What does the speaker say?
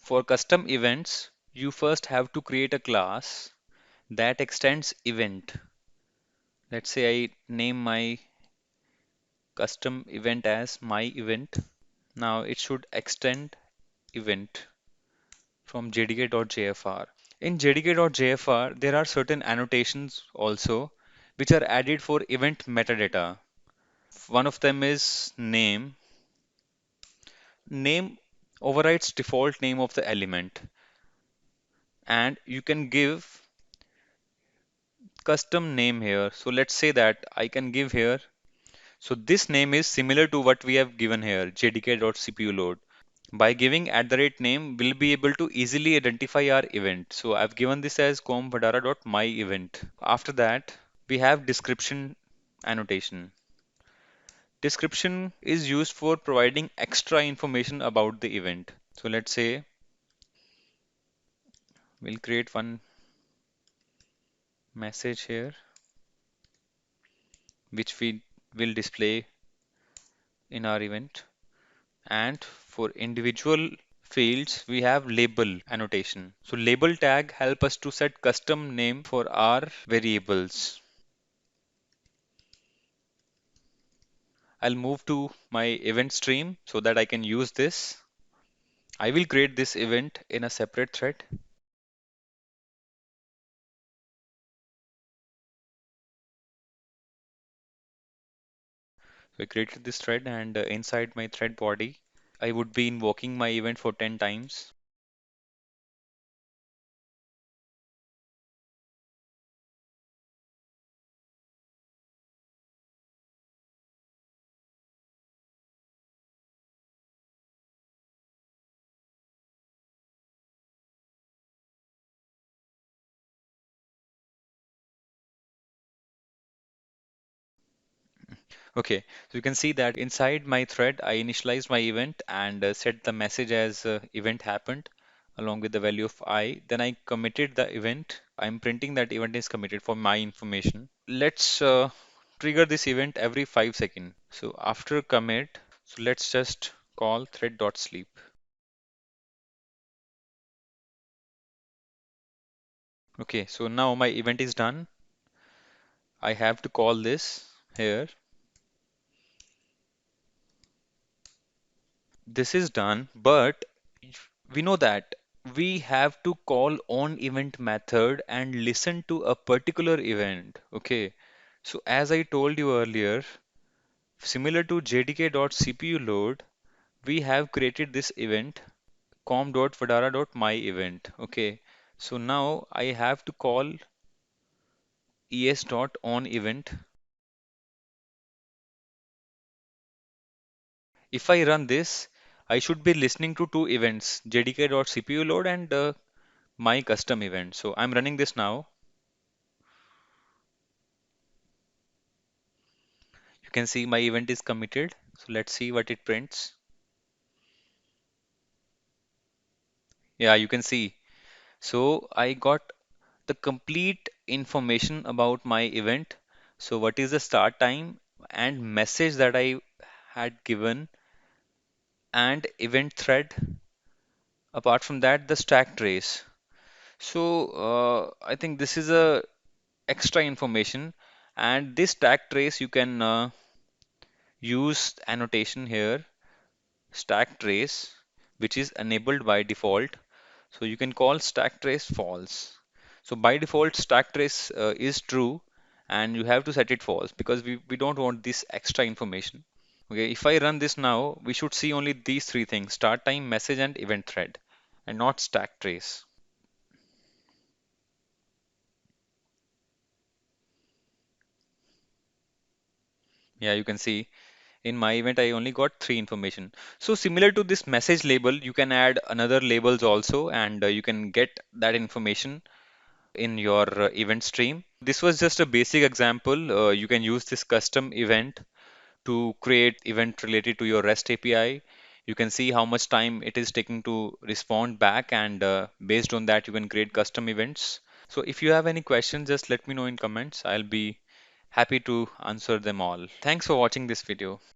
For custom events, you first have to create a class that extends event. Let's say I name my custom event as my event. Now it should extend event from jdk.jfr. In jdk.jfr, there are certain annotations also which are added for event metadata. One of them is name. Name overrides default name of the element, and you can give custom name here. So let's say that I can give here. So this name is similar to what we have given here, jdk.cpuload. By giving at the rate name, we'll be able to easily identify our event. So I've given this as com.vadara.myEvent. After that, we have description annotation. Description is used for providing extra information about the event. So let's say we'll create one message here, which we will display in our event. And for individual fields, we have label annotation. So label tag help us to set custom name for our variables. I'll move to my event stream so that I can use this. I will create this event in a separate thread. So I created this thread, and inside my thread body, I would be invoking my event for 10 times. Okay, so you can see that inside my thread, I initialized my event and set the message as event happened along with the value of I. Then I committed the event. I'm printing that event is committed for my information. Let's trigger this event every 5 seconds. So after commit, so let's just call thread.sleep. Okay, so now my event is done. I have to call this here. This is done, but we know that we have to call on event method and listen to a particular event. Okay, so as I told you earlier, similar to jdk.cpuload, we have created this event com.vadara.myEvent. Okay, so now I have to call es.onEvent. If I run this, I should be listening to two events, jdk.cpuload and my custom event. So I'm running this now. You can see my event is committed. So let's see what it prints. Yeah, you can see. So I got the complete information about my event. So what is the start time and message that I had given and event thread. Apart from that, the stack trace. So I think this is a extra information, and this stack trace you can use annotation here, stack trace, which is enabled by default. So you can call stack trace false. So by default, stack trace is true, and you have to set it false because we don't want this extra information. Okay, if I run this now, we should see only these three things: start time, message, and event thread, and not stack trace. Yeah, you can see in my event I only got three information. So similar to this message label, you can add another labels also, and you can get that information in your event stream. This was just a basic example. You can use this custom event to create event related to your REST API. You can see how much time it is taking to respond back, and based on that, you can create custom events. So if you have any questions, just let me know in comments. I'll be happy to answer them all. Thanks for watching this video.